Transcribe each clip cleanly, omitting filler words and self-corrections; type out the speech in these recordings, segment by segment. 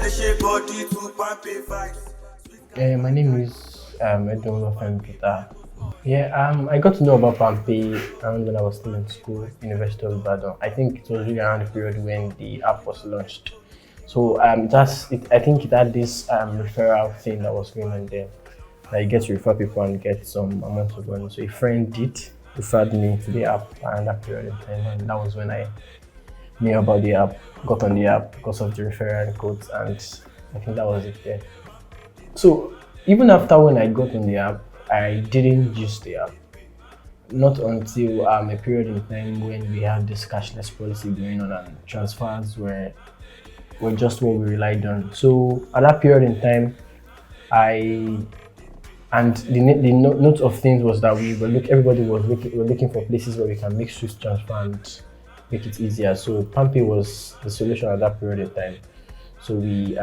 My name is Edwin Peter. Yeah, I got to know about PalmPay around when I was still in school, University of Ibadan. I think it was really around the period when the app was launched. So I think it had this referral thing that was going on there. That you get to refer people and get some amount of money. So a friend did referred me to the app around that period of time, and that was when I knew about the app, got on the app because of the referral codes, and I think that was it there. So even after when I got on the app, I didn't use the app. Not until a period in time when we had this cashless policy going on and transfers were just what we relied on. So at that period in time, I and the note of things was that everybody was looking for places where we can make Swift transfer and make it easier. So PalmPay was the solution at that period in time. So we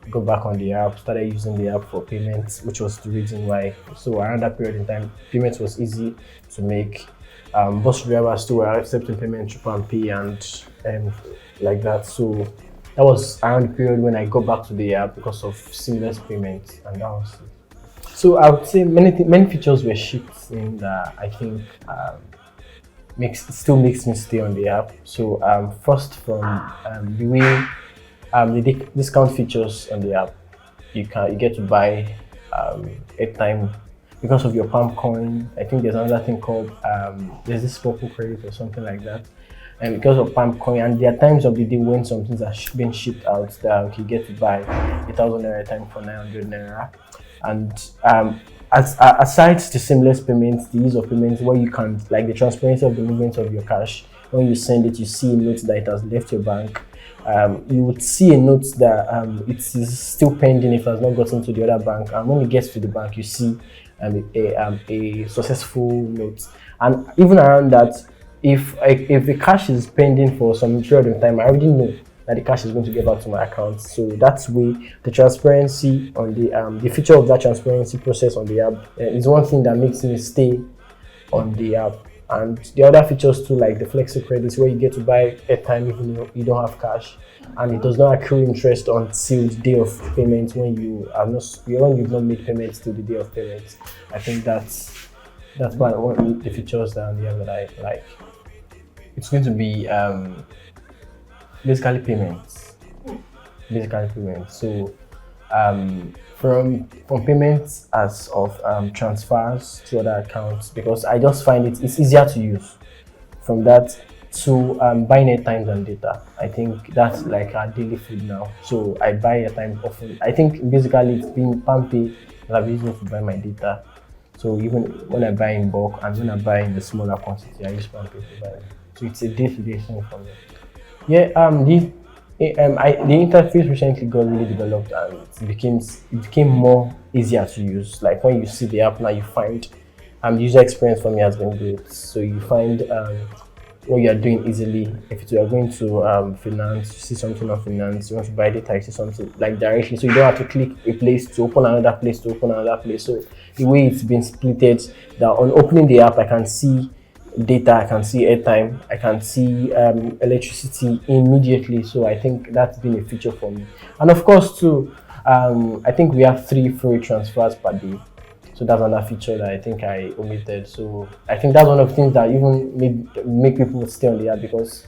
got back on the app, started using the app for payments, which was the reason why. So around that period in time, payments was easy to make. Bus drivers too were accepting payment through PalmPay and like that. So that was around the period when I got back to the app because of seamless payments, and that was it. So I would say many features were shipped in that I think still makes me stay on the app. So first from the way the discount features on the app, you get to buy airtime because of your Palm coin. I think there's another thing called there's this purple credit or something like that. And because of Palm coin, and there are times of the day when some things are being shipped out that you get to buy 1,000 naira airtime for 900 naira. And aside the seamless payments, the ease of payments, where you can like the transparency of the movement of your cash. When you send it, you see a note that it has left your bank. You would see a note that it is still pending if it has not gotten to the other bank, and when it gets to the bank, you see a successful note. And even around that, if the cash is pending for some period of time, I already know that the cash is going to get back to my account. So that's way the transparency on the feature of that transparency process on the app is one thing that makes me stay on the app. And the other features too, like the flexi credits, where you get to buy airtime even though you don't have cash, and it does not accrue interest until the day of payment when you've not made payments till the day of payment. I think that's one of the features that on the app that I like. It's going to be basically payments. So from payments as of transfers to other accounts, because I just find it's easier to use. From that to buying airtime and data, I think that's like our daily food now. So I buy airtime often. I think basically it's been PalmPay that I've used it to buy my data. So even when I buy in bulk and when I buy in the smaller quantity, I use PalmPay to buy it. So it's a day-to-day thing for me. Yeah, the interface recently got really developed, and it became more easier to use. Like when you see the app now, you find the user experience for me has been great. So you find what you are doing easily. If you are going to finance, you see something on finance, you want to buy data, you see something like directly. So you don't have to click a place to open another place to open another place. So the way it's been splitted, that on opening the app, I can see data, I can see airtime, I can see electricity immediately. So I think that's been a feature for me. And of course too, I think we have 3 free transfers per day. So that's another feature that I think I omitted. So I think that's one of the things that even make people stay on the app, because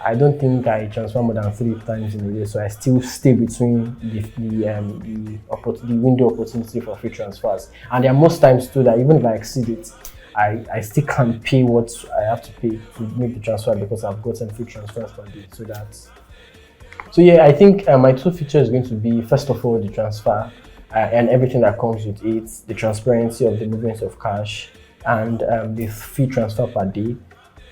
I don't think I transfer more than 3 times in a day. So I still stay between the window opportunity for free transfers. And there are most times too that even if I exceed it, I still can't pay what I have to pay to make the transfer, because I've gotten free transfers per day. So yeah, I think my 2 features is going to be, first of all, the transfer and everything that comes with it, the transparency of the movements of cash, and the free transfer per day,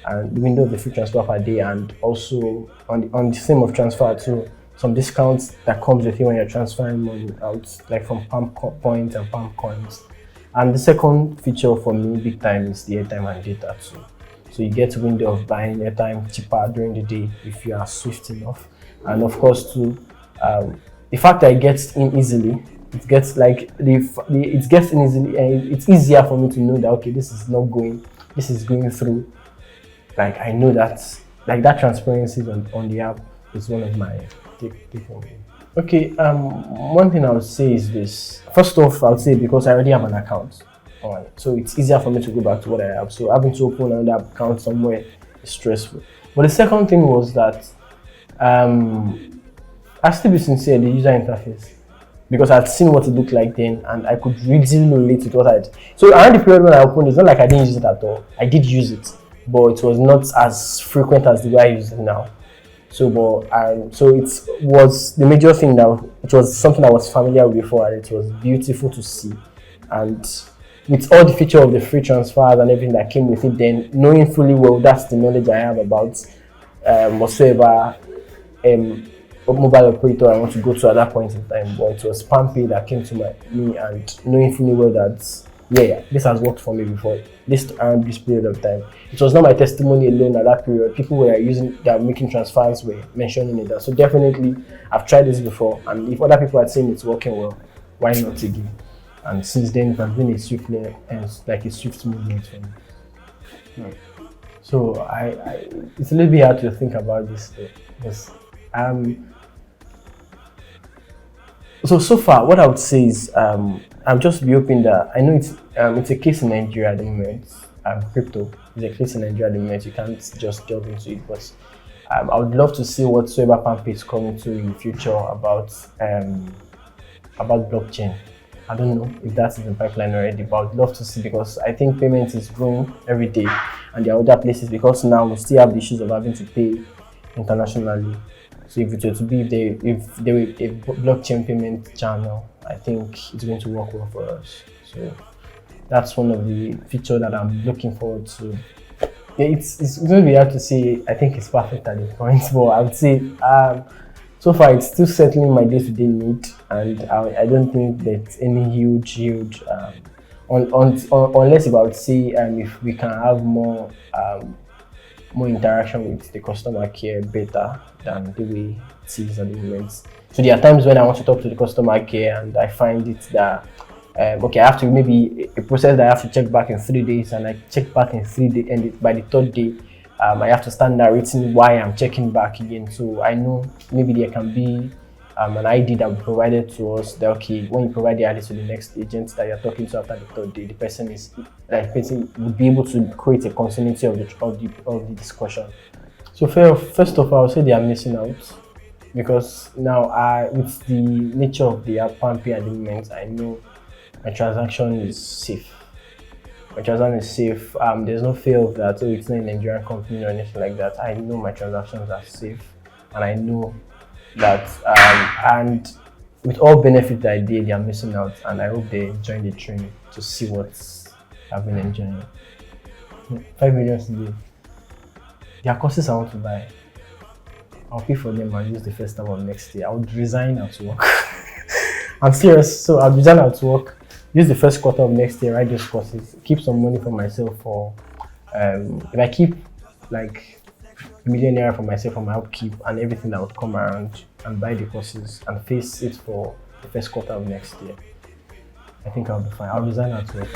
and the window of the free transfer per day, and also on the same of transfer too, some discounts that comes with it when you're transferring money out, like from Palm points and Palm coins. And the second feature for me, big time, is the airtime and data too. So you get a window of buying airtime cheaper during the day if you are swift enough. And of course too, the fact that it gets in easily, it gets like it gets in easily, and it's easier for me to know that okay, this is going through. Like I know that like that transparency on the app is one of my take home. Okay, one thing I would say is this. First off, I would say because I already have an account, so it's easier for me to go back to what I have. So having to open another account somewhere is stressful. But the second thing was that um, I still be sincere the user interface because I'd seen what it looked like then, and I could really relate to what I. So around the period when I opened, it's not like I didn't use it at all. I did use it, but it was not as frequent as the way I use it now. So it was the major thing that it was something I was familiar with before, and it was beautiful to see. And with all the feature of the free transfers and everything that came with it, then knowing fully well that's the knowledge I have about whatsoever mobile operator I want to go to at that point in time. But it was PalmPay that came to me, and knowing fully well that yeah, this has worked for me before. This around this period of time. It was not my testimony alone at that period. People were making transfers were mentioning it. So definitely, I've tried this before, and if other people are saying it's working well, why not again? And since then, it has been a swift and like a swift movement for me. So it's a little bit hard to think about this though, because so far, what I would say is I'm just be hoping that I know it's a case in Nigeria at the moment. Crypto is a case in Nigeria at the moment. You can't just delve into it, but I would love to see whatsoever PalmPay is coming to in the future about blockchain. I don't know if that is in pipeline already, but I would love to see because I think payment is growing every day, and there are other places because now we still have the issues of having to pay internationally. So if it were to be if there were a blockchain payment channel, I think it's going to work well for us. So that's one of the features that I'm looking forward to. Yeah, it's going to be hard to say. I think it's perfect at this point, but I would say so far it's still settling my day-to-day need, and I don't think there's any huge unless if I would say if we can have more interaction with the customer care better than the way it is at the moment. So there are times when I want to talk to the customer care and I find it that okay, I have to maybe a process that I have to check back in 3 days, and I check back in 3 days, and by the third day, I have to start narrating why I'm checking back again. So I know maybe there can be an ID that will be provided to us that okay, when you provide the ID to the next agent that you're talking to after the third day, the person would be able to create a continuity of the discussion. So first of all, I'll say they are missing out because now with the nature of the app PalmPay at the moment, I know my transaction is safe. My transaction is safe. There's no fear of that. So it's not a Nigerian company or anything like that. I know my transactions are safe, and I know that and with all benefits that I did, they are missing out, and I hope they join the train to see what I've been enjoying. 5 million today. There are courses I want to buy. I'll pay for them and use the first time of next year. I would resign at work. I'm serious. So I'll resign at work, use the first quarter of next year, write those courses, keep some money for myself for if I keep like a millionaire for myself for my upkeep and everything that would come around, and buy the courses and face it for the first quarter of next year. I think I'll be fine. I'll resign at work.